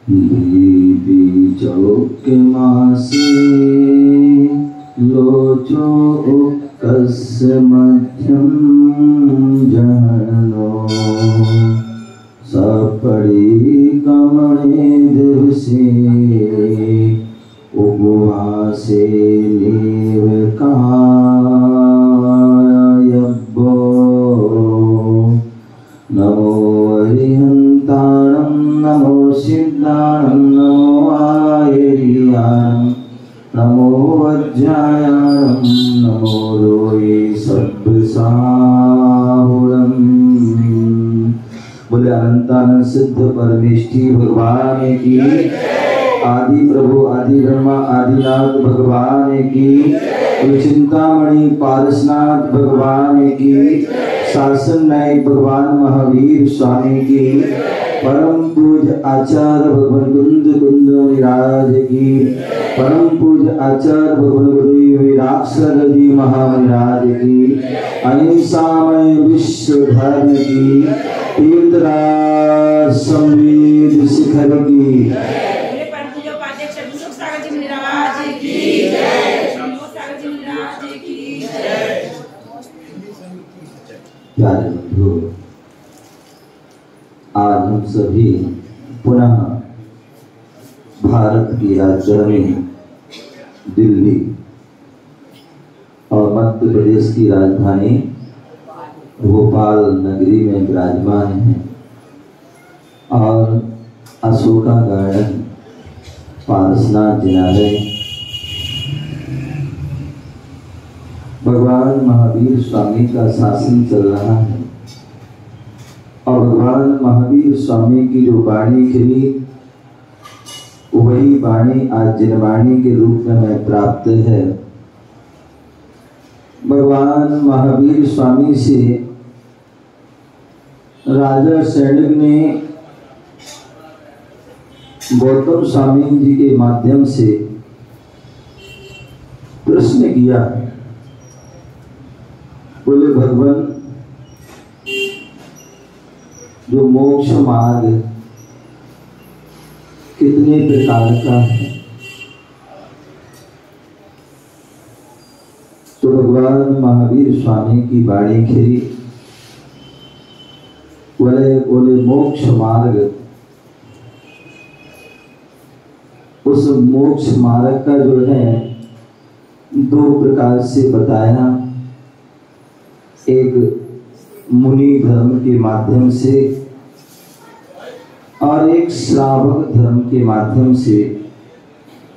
दीदी चौक मासी लोचो उक्कस मध्यम जहनो सपड़ी कमणे दिवसे उपवासे निवकायब्बो नमो हरिहंताणं नमो सिद्धाणं नमो आयर्याणं नमो वज्रायाणं नमो रोये सब्बसाहुरम्। बोले अनंतानंद सिद्ध परमेष्ठी भगवान की, आदि प्रभु आदि ब्रह्मा आदिनाथ भगवान की, चिंतामणि पारसनाथ भगवान की, शासन नायक भगवान महावीर स्वामी की, परम पूज्य आचार्य भगवान कुंद कुंद विराज की, परम पूज्य आचार्य भगवान विराक्षर जी महाविराज की, अहिंसामय विश्व धर्म की, तीर्थराज संवेद शिखर की, प्यारे बंधु, आज हम सभी पुनः भारत की राजधानी दिल्ली और मध्य प्रदेश की राजधानी भोपाल नगरी में विराजमान हैं और अशोका गार्डन पारसनाथ जिनालय भगवान महावीर स्वामी का शासन चल रहा है और भगवान महावीर स्वामी की जो वाणी खिली वही वाणी आज जिनवाणी के रूप में हमें प्राप्त है। भगवान महावीर स्वामी से राजा सैनिक ने गौतम स्वामी जी के माध्यम से प्रश्न किया, बोले भगवान जो मोक्ष मार्ग कितने प्रकार का है? तो भगवान महावीर स्वामी की वाणी खिली, बोले मोक्ष मार्ग, उस मोक्ष मार्ग का जो है दो प्रकार से बताया, एक मुनि धर्म के माध्यम से और एक श्रावक धर्म के माध्यम से,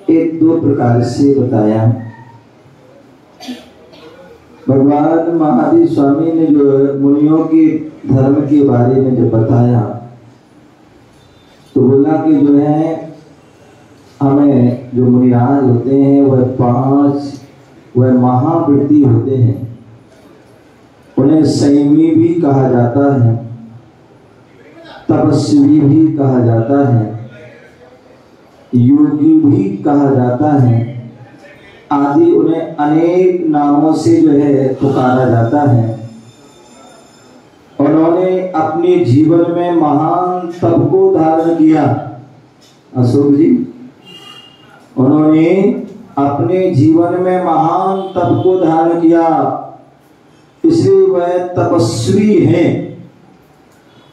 एक दो प्रकार से बताया। भगवान महावीर स्वामी ने जो मुनियों के धर्म के बारे में जब बताया तो बोला कि जो है हमें जो मुनिराज होते हैं वह महावृत्ति होते हैं, उन्हें संयमी भी कहा जाता है, तपस्वी भी कहा जाता है, योगी भी कहा जाता है, आदि उन्हें अनेक नामों से जो है पुकारा जाता है। उन्होंने अपने जीवन में महान तप को धारण किया। अशोक जी, उन्होंने अपने जीवन में महान तप को धारण किया, इसलिए वह तपस्वी हैं।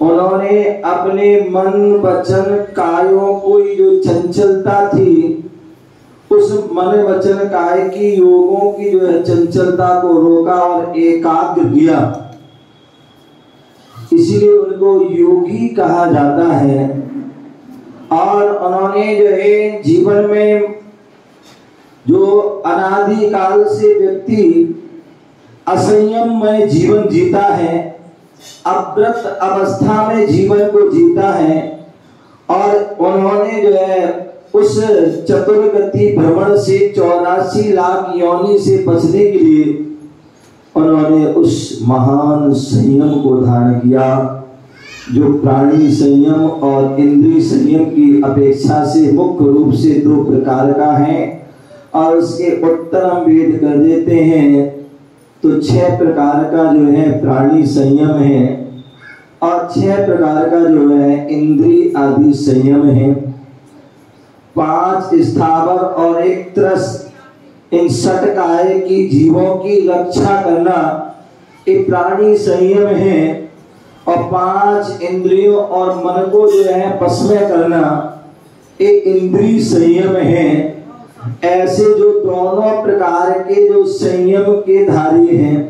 उन्होंने अपने मन वचन कायों को जो चंचलता थी, उस मन वचन काय की योगों की जो है चंचलता को रोका और एकाग्र किया, इसीलिए उनको योगी कहा जाता है। और उन्होंने जो है जीवन में जो अनादि काल से व्यक्ति असंयम में जीवन जीता है, अव्रत अवस्था में जीवन को जीता है, और उन्होंने जो है उस चतुर्गति भ्रमण से 84 लाख योनि से बचने के लिए उन्होंने उस महान संयम को धारण किया, जो प्राणी संयम और इंद्रिय संयम की अपेक्षा से मुख्य रूप से दो प्रकार का है। और उसके उत्तर हम भेद कर देते हैं तो 6 प्रकार का जो है प्राणी संयम है और 6 प्रकार का जो है इंद्रिय आदि संयम है। 5 स्थावर और 1 त्रस, इन षटकाय की जीवों की रक्षा करना ये प्राणी संयम है। और 5 इंद्रियों और मन को जो है वश में करना ये इंद्रिय संयम है। ऐसे जो दोनों प्रकार के जो संयम के धारी हैं,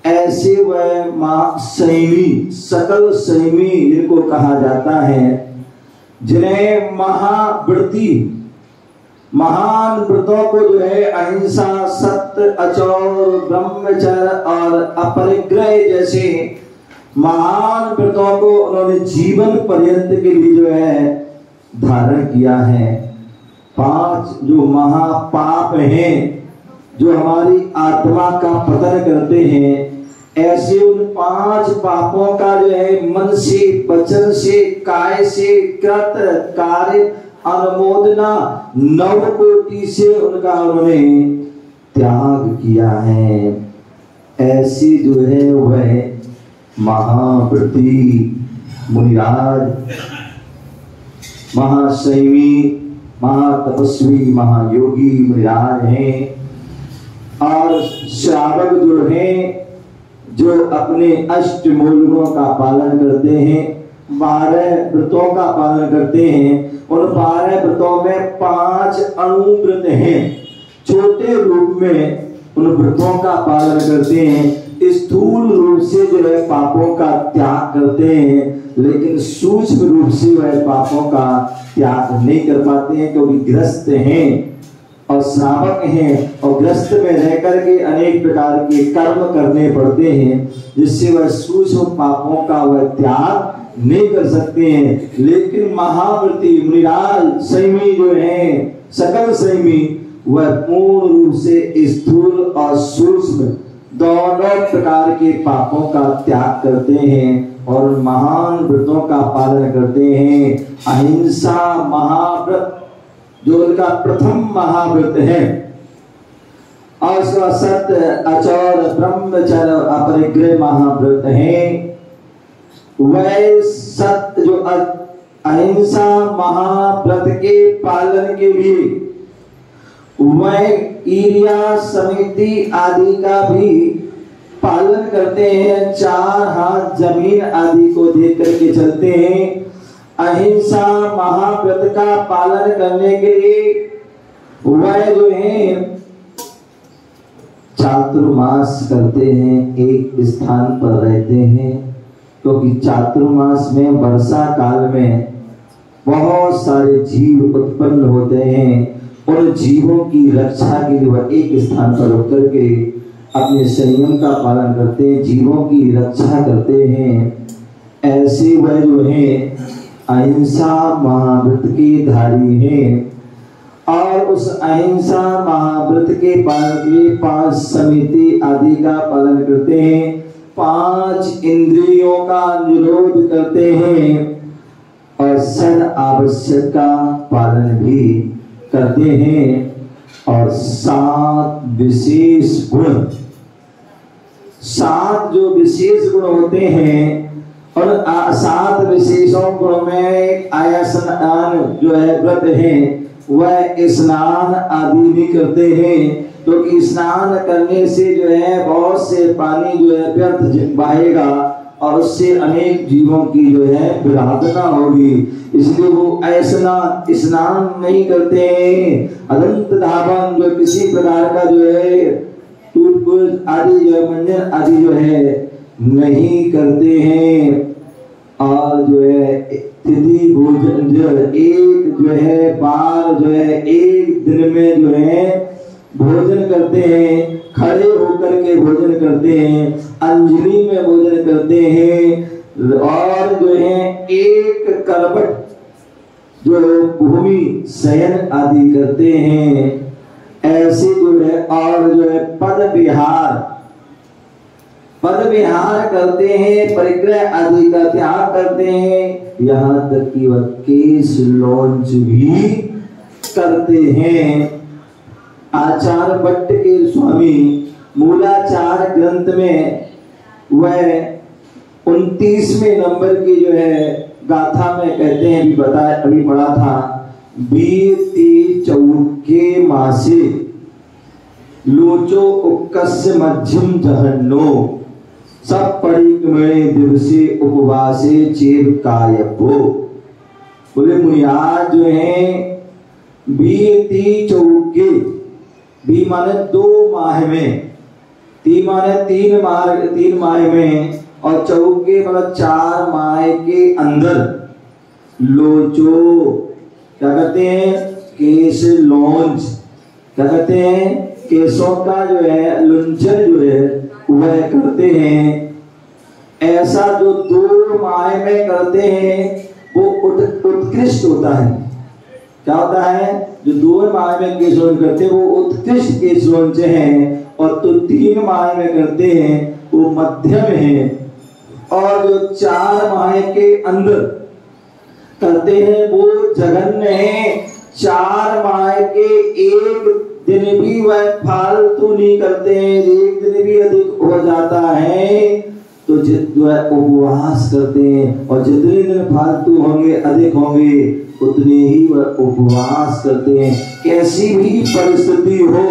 ऐसे वह संयमी, सकल संयमी जिनको कहा जाता है, जिन्हें महाव्रती, महान व्रतों को जो है अहिंसा, सत्य, अचौर, ब्रह्मचर्य और अपरिग्रह जैसे महान व्रतों को उन्होंने जीवन पर्यंत के लिए जो है धारण किया है। 5 जो महापाप हैं जो हमारी आत्मा का पतन करते हैं, ऐसे उन 5 पापों का जो है मन से, वचन से, काय से, कृत कार्य, अनुमोदना, 9 कोटि से उनका उन्होंने त्याग किया है। ऐसी जो है वह महाव्रती मुनिराज, महासंयमी, महातपस्वी, महायोगी मुनिराज हैं। और श्रावक जो हैं, जो अपने अष्टमूलकों का पालन करते हैं, 12 व्रतों का पालन करते हैं। उन 12 व्रतों में 5 अणुव्रत हैं। छोटे रूप में उन व्रतों का पालन करते हैं, स्थूल रूप से जो है पापों का त्याग करते हैं, लेकिन सूक्ष्म रूप से वह पापों का त्याग नहीं कर पाते हैं, क्योंकि ग्रस्त हैं और श्रावक हैं और ग्रस्त में रह करके अनेक प्रकार के कर्म करने पड़ते हैं, जिससे वह सूक्ष्म पापों का वह त्याग नहीं कर सकते हैं। लेकिन महाव्रती मुनिराज संयमी जो है, सकल संयमी, वह पूर्ण रूप से स्थूल और सूक्ष्म दोनों प्रकार के पापों का त्याग करते हैं और महान व्रतों का पालन करते हैं। अहिंसा महाव्रत जो उनका प्रथम महाव्रत है, और सत्य, अचौर, ब्रह्मचर्य, अपरिग्रह महाव्रत है। वह सत्य जो अहिंसा महाव्रत के पालन के लिए वह ईर्ष्या, समिति आदि का भी पालन करते हैं, 4 हाथ जमीन आदि को देख करके चलते हैं। अहिंसा महाव्रत का पालन करने के लिए वह जो है चातुर्मास करते हैं, एक स्थान पर रहते हैं, क्योंकि चातुर्मास में वर्षा काल में बहुत सारे जीव उत्पन्न होते हैं। उन जीवों की रक्षा के लिए वह एक स्थान पर रुक करके अपने संयम का पालन करते हैं, जीवों की रक्षा करते हैं। ऐसे वह जो है अहिंसा महाव्रत के धारी हैं। और उस अहिंसा महाव्रत के पालन के लिए 5 समिति आदि का पालन करते हैं, 5 इंद्रियों का निरोध करते हैं और षड आवश्यक का पालन भी करते हैं। और 7 विशेष गुण, 7 जो विशेष गुण होते हैं, और 7 विशेषों गुणों में आयासन जो है व्रत है, वह स्नान आदि भी करते हैं, क्योंकि स्नान करने से जो है बहुत से पानी जो है व्यर्थ बहेगा और उससे अनेक जीवों की जो है विराधना होगी, इसलिए वो ऐसा स्नान नहीं करते हैं। अदंत धावन जो किसी प्रकार का जो है टूट आदि जो है मंजन आदि जो है नहीं करते हैं। और जो है तिथि भोजन जो है एक जो है बार जो है एक दिन में जो है भोजन करते हैं, खड़े होकर के भोजन करते हैं, अंजलि में भोजन करते हैं, और जो है एक करवट जो भूमि शयन आदि करते हैं। ऐसे जो है और जो है पद विहार करते हैं, परिग्रह आदि का त्याग करते हैं, यहाँ तक कि वह केश लॉन्च भी करते हैं। आचार्य भट्ट के स्वामी मूलाचार ग्रंथ में वह 29वें नंबर की जो है गाथा में कहते हैं, अभी पढ़ा था बीते चौके मासे लोचो उक्कस्य मध्यम जहन्नो सब पड़ी में दिवसे उपवासे चेर कायपो। बोले मुनियाज जो है बीती चौके, बी माने 2 माह में, ती माने 3 माह में, और चौके मतलब 4 माह के अंदर लोचो क्या कहते हैं, केश लॉन्च, क्या कहते हैं, केशों का जो है लुंचन जो है वह करते हैं। ऐसा जो 2 माह में करते हैं वो उत्कृष्ट होता है। क्या होता है, जो 2 माह में केश लॉन्च करते हैं वो उत्कृष्ट केश लॉन्च है, और तो 3 माह में करते हैं वो मध्यम है, और जो 4 माह के अंदर करते हैं वो जघन्य है। 4 माह के 1 दिन भी वह फालतू नहीं करते हैं, 1 दिन भी अधिक हो जाता है तो वह उपवास करते हैं, और जितने दिन फालतू होंगे अधिक होंगे उतने ही वह उपवास करते हैं। कैसी भी परिस्थिति हो,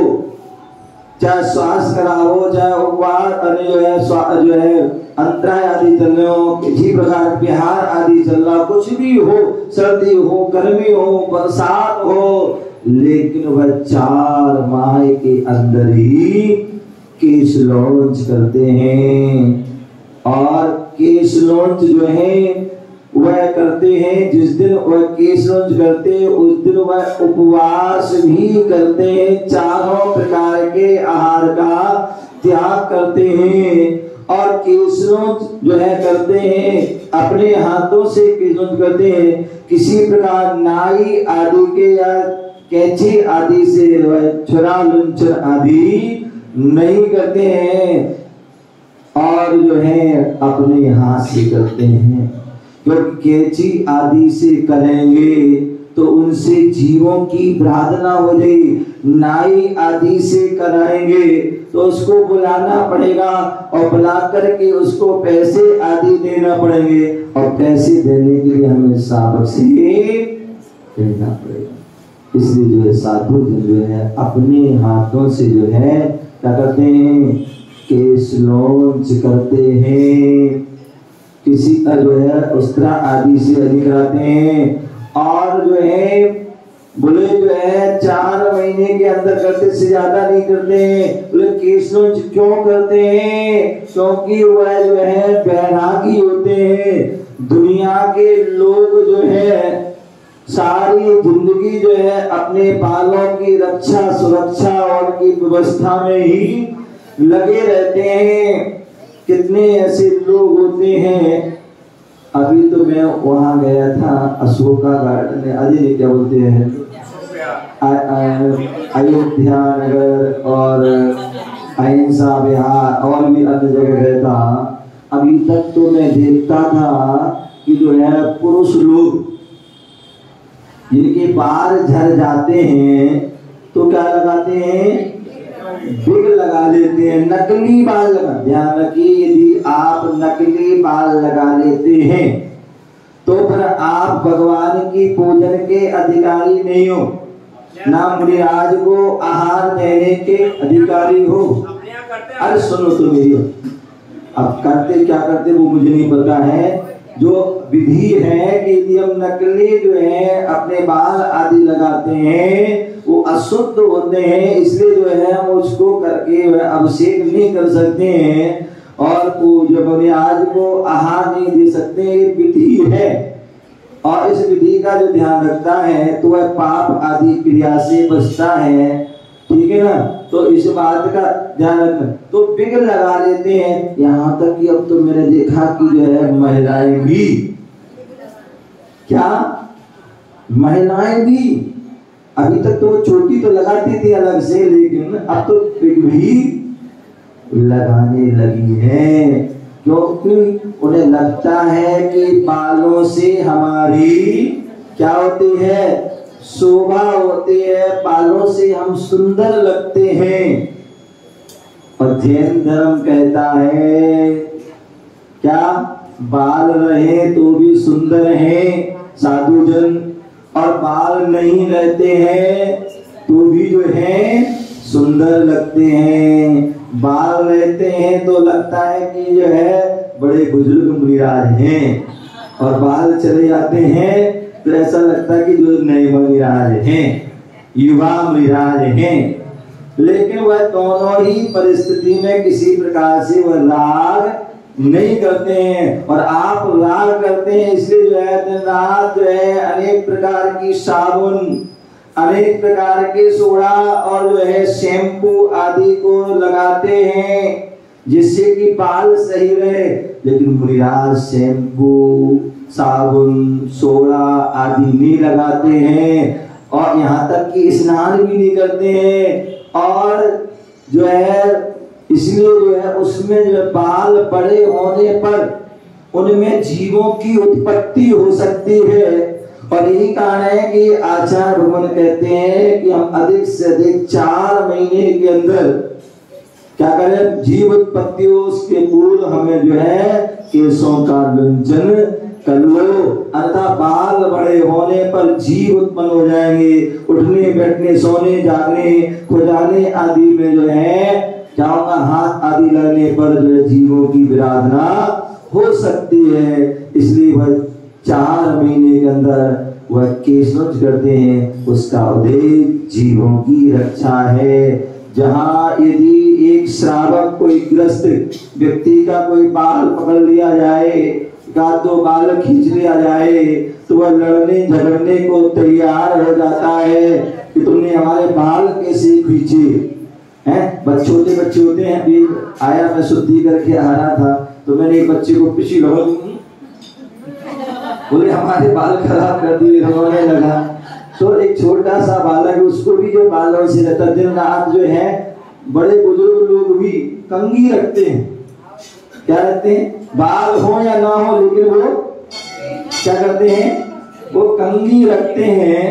चाहे स्वास्थ्य खराब हो, चाहे उपवास जो है अंतराय आदि चल रहे हो, किसी प्रकार बिहार आदि चल रहा, कुछ भी हो, सर्दी हो, गर्मी हो, बरसात हो, लेकिन वह 4 माह के अंदर ही केश लॉन्च करते हैं। और केश लॉन्च जो है वह करते हैं, जिस दिन वह केश लॉन्च करते हैं उस दिन वह उपवास भी करते हैं, चारों प्रकार के आहार का त्याग करते हैं, और केश लॉन्च जो है करते हैं अपने हाथों से केश लॉन्च करते हैं, किसी प्रकार नाई आदि के या कैंची आदि से छुरा लुंचन आदि नहीं करते हैं, और जो है अपने हाथ से करते हैं। क्योंकि कैंची आदि से करेंगे तो उनसे जीवों की प्रार्थना हो जाएगी, नाई आदि से कराएंगे तो उसको बुलाना पड़ेगा, और बुला करके उसको पैसे आदि देना पड़ेंगे, और पैसे देने के लिए हमें सावक से देना पड़ेगा। इसलिए जो है साधु जन जो है अपने हाथों से जो है क्या करते हैं, केश लॉन्च करते हैं, किसी का जो है वस्त्र आदि से अधिक कराते हैं, और जो है बोले जो है 4 महीने के अंदर करते से ज्यादा नहीं करते हैं। बोले केश लॉन्च क्यों करते हैं, क्योंकि वह जो है बैरागी होते हैं। दुनिया के लोग जो है सारी जिंदगी जो है अपने बालों की रक्षा सुरक्षा और की व्यवस्था में ही लगे रहते हैं। कितने ऐसे लोग होते हैं, अभी तो मैं वहां गया था अशोका गार्डन में, अजय क्या बोलते हैं, अयोध्या नगर और अहिंसा विहार और भी अन्य जगह गया था। अभी तक तो मैं देखता था कि जो है पुरुष लोग जिनके बाल झड़ जाते हैं तो क्या लगाते हैं, विग लगा लेते हैं, नकली बाल लगा। ध्यान रखिए, यदि आप नकली बाल लगा लेते हैं तो फिर आप भगवान की पूजन के अधिकारी नहीं हो, ना मुनिराज को आहार देने के अधिकारी हो। अरे सुनो तो मेरी, अब करते क्या करते वो मुझे नहीं पता है। जो विधि है कि यदि हम नकली जो है अपने बाल आदि लगाते हैं वो अशुद्ध होते हैं, इसलिए जो है हम उसको करके अभिषेक नहीं कर सकते हैं, और जो मुनिराज को आहार नहीं दे सकते। ये विधि है, और इस विधि का जो ध्यान रखता है तो वह पाप आदि क्रिया से बचता है। ठीक है ना, तो इस बात का ध्यान रखना। तो विग लगा लेते हैं, यहाँ तक कि अब तो मैंने देखा कि जो है महिलाएं भी, क्या महिलाएं भी, अभी तक तो वो चोटी तो लगाती थी अलग से, लेकिन अब तो विग भी लगाने लगी है, क्योंकि उन्हें लगता है कि बालों से हमारी क्या होती है, शोभा होती है, बालों से हम सुंदर लगते हैं। और जैन धर्म कहता है क्या, बाल रहे तो भी सुंदर हैं साधुजन, और बाल नहीं रहते हैं तो भी जो है सुंदर लगते हैं। बाल रहते हैं तो लगता है कि जो है बड़े बुजुर्ग मुनिराज हैं, और बाल चले जाते हैं तो ऐसा लगता है कि जो नए मुनिराज हैं, युवा मुनिराज हैं। लेकिन वह दोनों ही परिस्थिति में किसी प्रकार से वह राग नहीं करते हैं। और आप राग करते हैं, इसलिए जो है दिन रात जो है अनेक प्रकार की साबुन, अनेक प्रकार के सोडा और जो है शैम्पू आदि को लगाते हैं जिससे कि बाल सही रहे। लेकिन मुनिराज शैम्पू, साबुन, सोडा आदि नहीं लगाते हैं, और यहाँ तक कि स्नान भी नहीं करते हैं। और जो है इसलिए जो है उसमें जो बाल बड़े होने पर उनमें जीवों की उत्पत्ति हो सकती है। और यही कारण है कि आचार्य भगवान कहते हैं कि हम अधिक से अधिक 4 महीने के अंदर क्या करें, जीव उत्पत्ति हो उसके पूर्व हमें जो है केशों का लुंचन कर लो, अर्थात बाल बड़े होने पर जीव उत्पन्न हो जाएंगे। उठने बैठने, सोने जागने, खुजाने आदि में जो है क्या होगा, हाथ आदि लगने पर जो है जीवों की विराधना हो सकती है। इसलिए वह 4 महीने के अंदर वह केशवंश करते हैं। उसका उद्देश्य जीवों की रक्षा है। जहाँ यदि एक श्रावक, कोई ग्रस्त व्यक्ति का कोई बाल पकड़ लिया जाए, का 2 बाल खींच लिया जाए, तो वह लड़ने झगड़ने को तैयार हो जाता है कि तुमने हमारे बाल कैसे खींचे हैं। छोटे बच्चे होते हैं। अभी आया, मैं शुद्धि करके आ रहा था तो मैंने एक बच्चे को पीछे लगा, बोले हमारे बाल खराब कर दिए, रोने लगा। तो एक छोटा सा बालक, उसको भी जो बालों से रहता, दिन रात जो है बड़े बुजुर्ग लोग भी कंघी रखते हैं। क्या रखते हैं, बाल हो या ना हो, लेकिन वो क्या करते हैं, वो कंघी रखते हैं।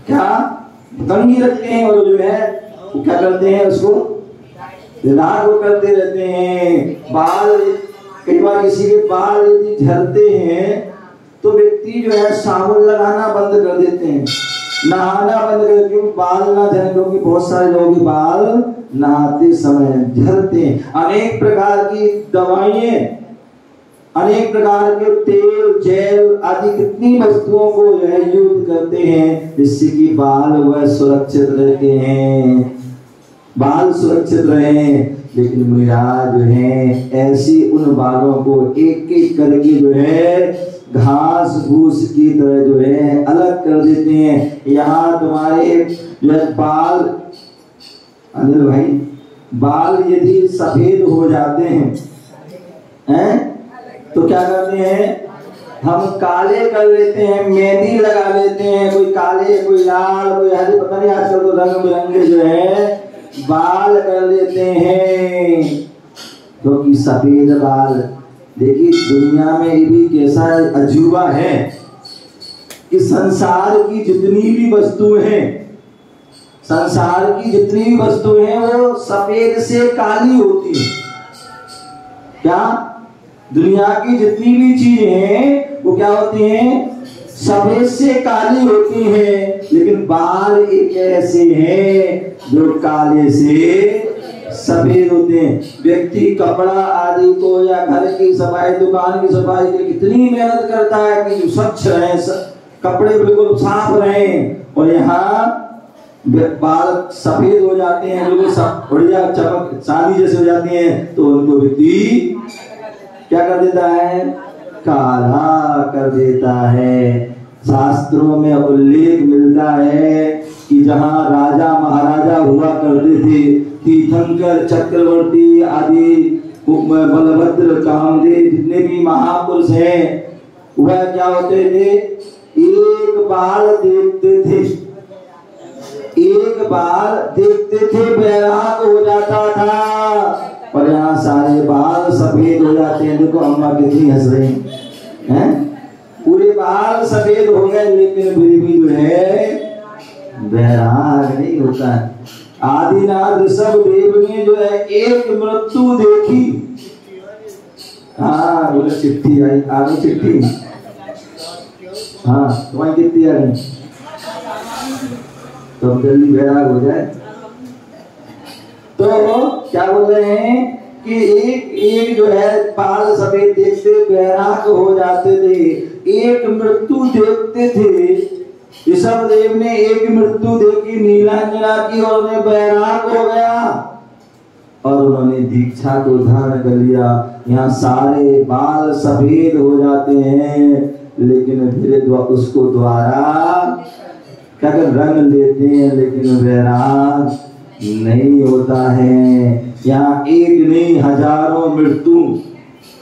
क्या कंघी रखते हैं, और जो है वो क्या करते हैं, उसको राग वो करते रहते हैं। बाल, कई बार किसी के बाल यदि झड़ते हैं तो व्यक्ति जो है साबुन लगाना बंद कर देते हैं, नहाना बंद कर, क्योंकि बाल ना झड़े, क्योंकि बहुत सारे लोगों के बाल नहाते समय झड़ते हैं। अनेक प्रकार की दवाइयां, अनेक प्रकार के तेल, जेल आदि कितनी वस्तुओं को जो है यूज करते हैं जिससे कि बाल वह सुरक्षित रहते हैं, बाल सुरक्षित रहे। लेकिन मुनिराज जो है ऐसी उन बालों को एक एक करके जो है घास फूस की तरह जो है अलग कर देते हैं। यहाँ तुम्हारे जो है बाल, अनिल भाई, बाल यदि सफेद हो जाते हैं तो क्या करते हैं, हम काले कर लेते हैं, मेहंदी लगा लेते हैं, कोई काले, कोई लाल, कोई हरे, पता नहीं आजकल तो रंग बिरंगे जो है बाल कर लेते हैं, क्योंकि सफेद बाल। देखिए दुनिया में ये भी कैसा अजूबा है कि संसार की जितनी भी वस्तुएं हैं, संसार की जितनी भी वस्तुएं हैं वो सफेद से काली होती है। क्या, दुनिया की जितनी भी चीजें हैं वो क्या होती हैं, सफेद से काली होती हैं। लेकिन बाल एक ऐसे हैं जो काले से सफेद होते हैं। व्यक्ति कपड़ा आदि को या घर की सफाई, दुकान की सफाई के लिए कितनी मेहनत करता है कि स्वच्छ रहे, कपड़े बिल्कुल साफ रहे, और यहाँ बाल सफेद हो जाते हैं, बिल्कुल सब बढ़िया चमक चांदी जैसे हो जाती हैं, तो उनको व्यक्ति क्या कर देता है, काला कर देता है। शास्त्रों में उल्लेख मिलता है कि जहाँ राजा महाराजा हुआ करते थे, तीर्थंकर, चक्रवर्ती आदि, बलभद्र, कामदेव, जितने भी महापुरुष हैं, वह क्या होते थे, एक बाल देखते थे, एक बाल देखते थे बैराग हो जाता था। और यहाँ सारे बाल सफेद हो जाते हैं। देखो अम्मा कितनी हंस रही हैं, पूरे बाल सफेद हो गए, लेकिन फिर भी जो है बैराग नहीं होता है। आदिनाथ ऋषभ देव ने जो है एक मृत्यु देखी। हाँ बोले चिट्ठी आई, आगे चिट्ठी, हाँ तुम्हारी कितनी आ गई तो हम जल्दी बैराग हो जाए। तो क्या बोल रहे हैं कि एक एक जो है बाल सफेद देखते बैराग हो जाते थे, एक मृत्यु देखते थे। ऋषभदेव ने एक मृत्यु देखी नीलांजना की और उन्हें बैराग हो गया और उन्होंने दीक्षा को धारण कर लिया। यहाँ सारे बाल सफेद हो जाते हैं लेकिन फिर उसको द्वारा क्या कर रंग लेते हैं लेकिन वैराग नहीं होता है। यहाँ एक नहीं हजारों मृत्यु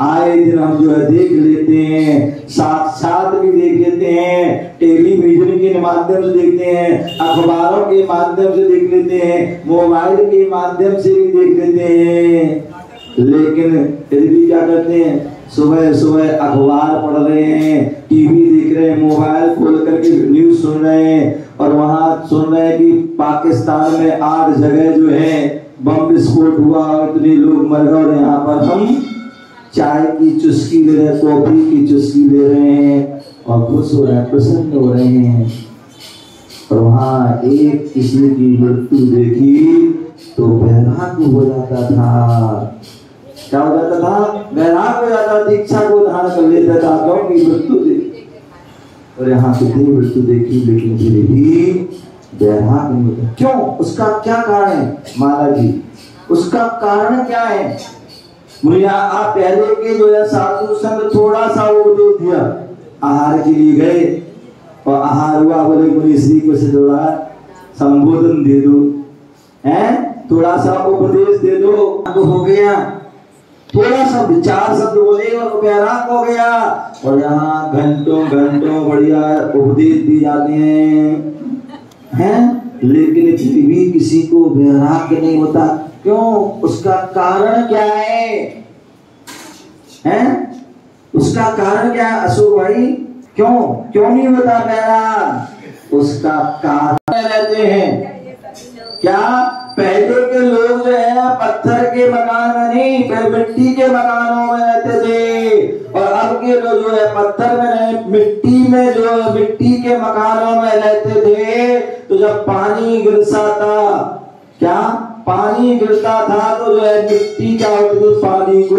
आए दिन हम जो है देख लेते हैं, साक्षात भी देख लेते हैं, टेलीविजन के माध्यम से देखते हैं, अखबारों के माध्यम से देख लेते हैं, मोबाइल के माध्यम से भी देख लेते हैं। लेकिन फिर भी क्या करते हैं, सुबह सुबह अखबार पढ़ रहे हैं, टीवी देख रहे हैं, मोबाइल खोल करके न्यूज सुन रहे हैं और वहां सुन रहे हैं कि पाकिस्तान में 8 जगह जो है बम विस्फोट हुआ, इतने लोग मर गए और यहाँ पर हम चाय की चुस्की ले रहे हैं, कॉफी की चुस्की ले रहे हैं और खुश हो रहे हैं, प्रसन्न हो रहे हैं। और वहां एक किसी की मृत्यु देखी तो वैराग हो जाता था। क्या हो जाता था? वैराग हो जाता, दीक्षा को धारण कर लेता था क्योंकि मृत्यु देखी। और यहाँ कितनी मृत्यु देखी लेकिन फिर भी वैराग नहीं होता। क्यों? उसका क्या कारण है माला जी? उसका कारण क्या है? मुनिया आप पहले के जो है साधु संग थोड़ा सा उपदेश दिया, आहार के लिए गए और आहार हुआ, बोले मुनि श्री को से थोड़ा संबोधन दे दो, हैं थोड़ा सा उपदेश दे दो, तो हो गया। थोड़ा सा विचार शब्द बोले और वैराग हो गया। और यहाँ घंटों घंटों बढ़िया उपदेश दी जाते हैं लेकिन फिर भी किसी को वैराग नहीं होता। क्यों? उसका कारण क्या है? उसका कारण क्या है अशोक भाई? क्यों नहीं होता वैराग? उसका कारण रहते हैं क्या? पहले के लोग जो है पत्थर के मकान में नहीं, फिर मिट्टी के मकानों में रहते थे और अब के लोग जो है पत्थर में रहे, मिट्टी में जो है मिट्टी के मकानों में रहते थे। तो जब पानी गिरता था, क्या पानी गिरता था तो जो है मिट्टी क्या होती थी, पानी को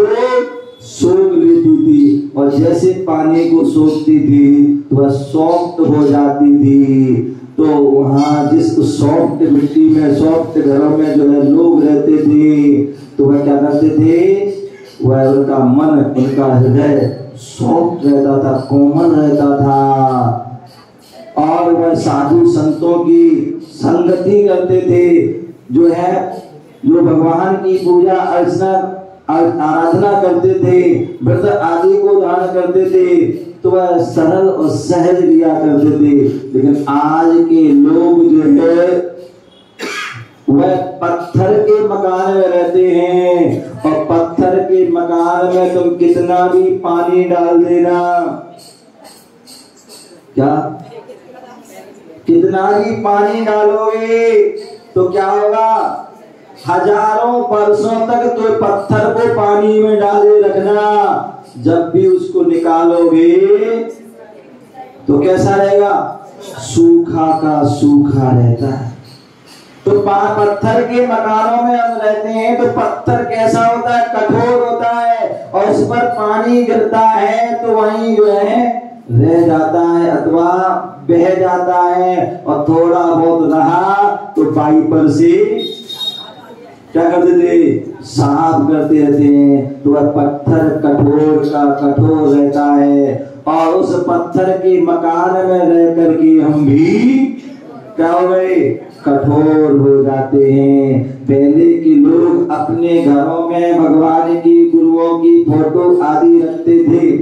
सोख लेती थी और जैसे पानी को सोखती थी तो वह सॉफ्ट हो जाती थी। तो वहाँ जिस सॉफ्ट मिट्टी में, सॉफ्ट घरों में जो है लोग रहते थे तो वह क्या करते थे, वह उनका मन, उनका हृदय सॉफ्ट रहता था, कोमल रहता था और वह साधु संतों की संगति करते थे। जो है जो भगवान की पूजा अर्चना आराधना करते थे, व्रत आदि को धारण करते थे तो वह सरल और सहज लिया करते थे। लेकिन आज के लोग जो है वह पत्थर के मकान में रहते हैं और पत्थर के मकान में तुम कितना भी पानी डाल देना, क्या कितना भी पानी डालोगे तो क्या होगा, हजारों वर्षों तक तो पत्थर को पानी में डाले रखना, जब भी उसको निकालोगे तो कैसा रहेगा, सूखा का सूखा रहता है। तो पत्थर के मकानों में हम रहते हैं तो पत्थर कैसा होता है, कठोर होता है और उस पर पानी गिरता है तो वहीं जो है रह जाता है अथवा बह जाता है और थोड़ा बहुत रहा तो वाइपर से क्या करते थे, साफ करते रहते हैं। तो वह पत्थर कठोर का कठोर रहता है और उस पत्थर के मकान में रह करके हम भी क्या हो गए, कठोर हो जाते हैं। पहले के लोग अपने घरों में भगवान की, गुरुओं की फोटो आदि रखते थे,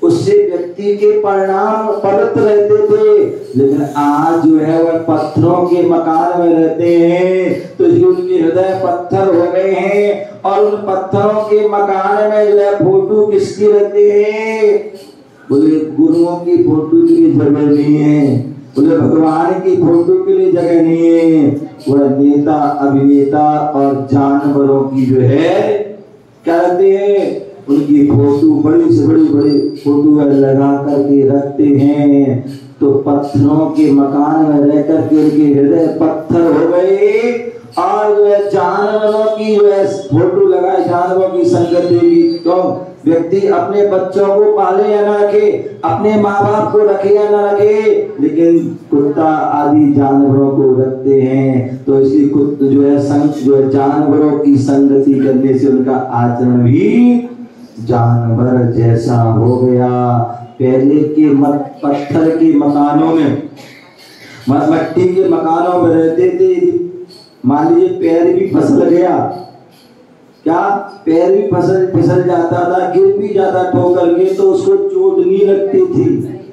उससे व्यक्ति के परिणाम पवित्र रहते थे। लेकिन आज जो है वह पत्थरों के मकान में रहते हैं तो उनके हृदय पत्थर हो गए हैं और उन पत्थरों के मकान में जो है फोटो किसकी रहते हैं, बोले गुरुओं की फोटो के लिए जगह नहीं है, बोले भगवान की फोटो के लिए जगह नहीं है। वह नेता, अभिनेता और जानवरों की जो है क्या रहते हैं, उनकी फोटो बड़ी से बड़ी फोटो लगा करके रखते हैं। तो पत्थरों के मकान में रह करके उनके हृदय पत्थर हो गए और जो है जानवरों की जो है फोटो लगाए, जानवरों की संगत देगी। तो व्यक्ति अपने बच्चों को पाले या ना रखे, अपने माँ बाप को रखे या ना रखे, लेकिन कुत्ता आदि जानवरों को रखते हैं। तो इसलिए कुत्ता जो है जानवरों की संगति करने से उनका आचरण भी जानवर जैसा हो गया। पहले के पत्थर के मकानों में, मट्टी के मकानों में रहते थे। मान लीजिए पैर भी फिसल गया, क्या पैर भी फिसल जाता था, गिर भी जाता ठोकर के, तो उसको चोट नहीं लगती थी,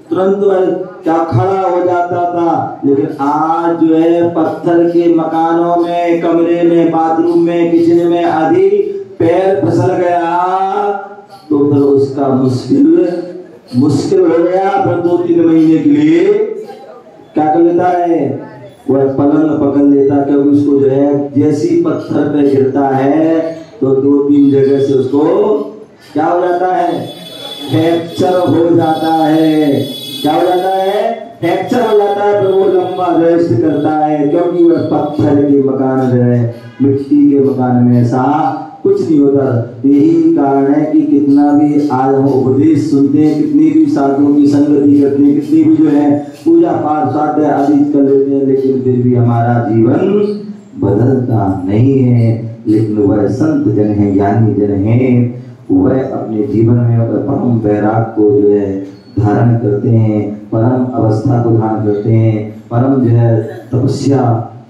तुरंत वह क्या खड़ा हो जाता था। लेकिन आज जो है पत्थर के मकानों में, कमरे में, बाथरूम में, किचन में आदि पैर फिसल गया तो फिर उसका मुश्किल हो गया। फिर 2-3 महीने के लिए क्या कर लेता है, वह पलंग पकड़ लेता, क्योंकि उसको जो है जैसी पत्थर पे गिरता है तो 2-3 जगह से उसको क्या हो जाता है, फ्रैक्चर हो जाता है। क्या हो जाता है, फ्रैक्चर हो जाता है। फिर वो लंबा रेस्ट करता है, क्योंकि वह पत्थर के मकान है, मिट्टी के मकान में ऐसा कुछ नहीं होता। यही कारण है कि कितना भी आज हम उपदेश सुनते हैं, कितनी भी साधुओं की संगति करते हैं, कितनी भी जो है पूजा पाठ साध्य आदि कर लेते हैं, लेकिन फिर भी हमारा जीवन बदलता नहीं है। लेकिन वह संत जन है, ज्ञानी जन है, वह अपने जीवन में परम वैराग को जो है धारण करते हैं, परम अवस्था को धारण करते हैं, परम जो है तपस्या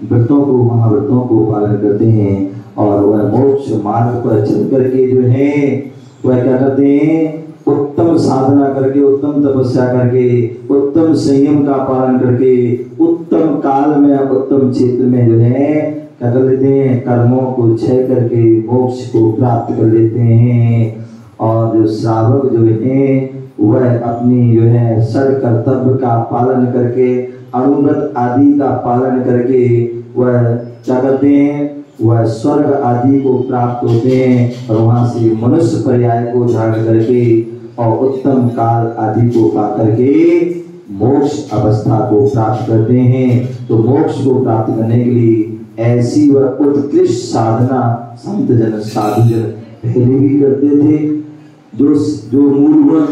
व्रतों को, महाव्रतों को पालन करते हैं और वह मोक्ष मार्ग पर चल करके जो है वह क्या करते हैं, उत्तम साधना करके, उत्तम तपस्या करके, उत्तम संयम का पालन करके, उत्तम काल में, उत्तम क्षेत्र में जो है क्या कर लेते हैं, कर्मों को क्षय करके मोक्ष को प्राप्त कर लेते हैं। और जो श्रावक जो है वह अपनी जो है षड कर्तव्य का पालन करके, अनुव्रत आदि का पालन करके वह क्या करते हैं, वह स्वर्ग आदि को प्राप्त होते हैं और वहां से मनुष्य पर्याय को धारण करके और उत्तम काल आदि को पा करके मोक्ष अवस्था को प्राप्त करते हैं। तो मोक्ष को प्राप्त करने के लिए ऐसी वह उत्कृष्ट साधना संत जन, साधु जन पहले भी करते थे। जो मूल गुण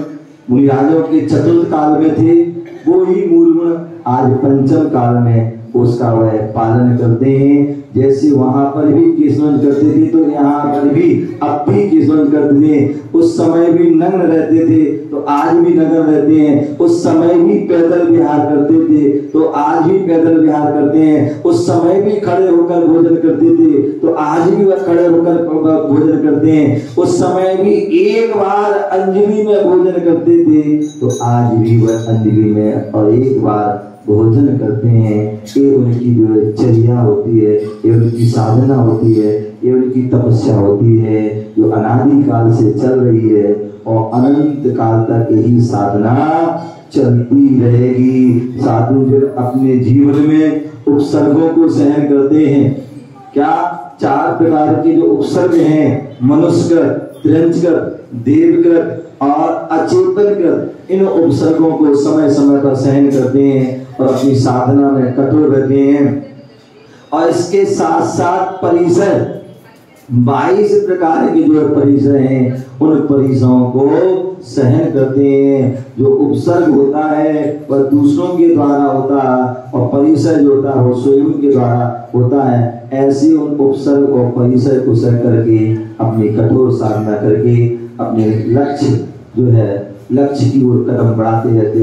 मुनिराजों के चतुर्थ काल में थे, वो ही मूल गुण आज पंचम काल में उसका वह पालन करते हैं। जैसे वहां पर भी केशवंश करते थे तो यहाँ पर भी अब भी केशवंश करते थे। उस समय भी नग्न रहते थे तो आज भी नग्न रहते हैं। उस समय भी पैदल विहार करते थे तो आज भी पैदल विहार करते हैं। उस समय भी खड़े होकर भोजन करते थे तो आज भी वह खड़े होकर भोजन करते हैं। उस समय भी एक बार अंजलि में भोजन करते थे तो आज भी वह अंजलि में और एक बार भोजन करते हैं। ये उनकी जो चर्या होती है, ये उनकी साधना होती है, ये उनकी तपस्या होती है जो अनादि काल से चल रही है और अनंत काल तक यही साधना चलती रहेगी। साधु जो अपने जीवन में उपसर्गों को सहन करते हैं, क्या 4 प्रकार के जो उपसर्ग हैं, मनुष्यकृत, त्र्यंचकृत, देवकृत और अचेतनकृत, इन उपसर्गों को समय समय पर सहन करते हैं और अपनी साधना में कठोर रहते हैं। और इसके साथ साथ परिसर 22 प्रकार के जो परिसर हैं उन परिसरों को सहन करते हैं। जो उपसर्ग होता है वह दूसरों के द्वारा होता है और परिसर जो होता है वो स्वयं के द्वारा होता है। ऐसे उन उपसर्ग और परिसर को सह करके अपनी कठोर साधना करके अपने लक्ष्य जो है, लक्ष्य की ओर कदम बढ़ाते रहते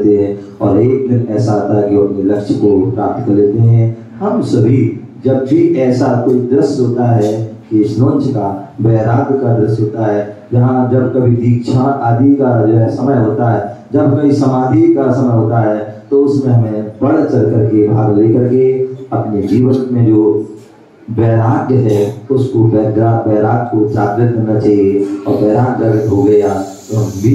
हैं और एक दिन ऐसा आता है कि अपने लक्ष्य को प्राप्त कर लेते हैं। हम सभी जब भी ऐसा कोई दृश्य होता है कि स्नोंच का वैराग्य का दृश्य होता है, जहाँ जब कभी दीक्षा आदि का जो है समय होता है, जब कभी समाधि का समय होता है, तो उसमें हमें बढ़ चढ़ करके भाग लेकर के अपने जीवन में जो वैराग्य है उसको वैराग्य को जागृत करना चाहिए। और वैराग्य जागृत हो गया तो हम भी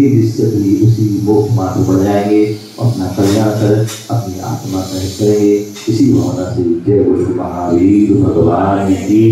उसी मोक्ष मार्ग पर जाएंगे, अपना कल्याण कर अपनी आत्मा सहित करेंगे। इसी भावना से जय गुरु महावीर भगवान की।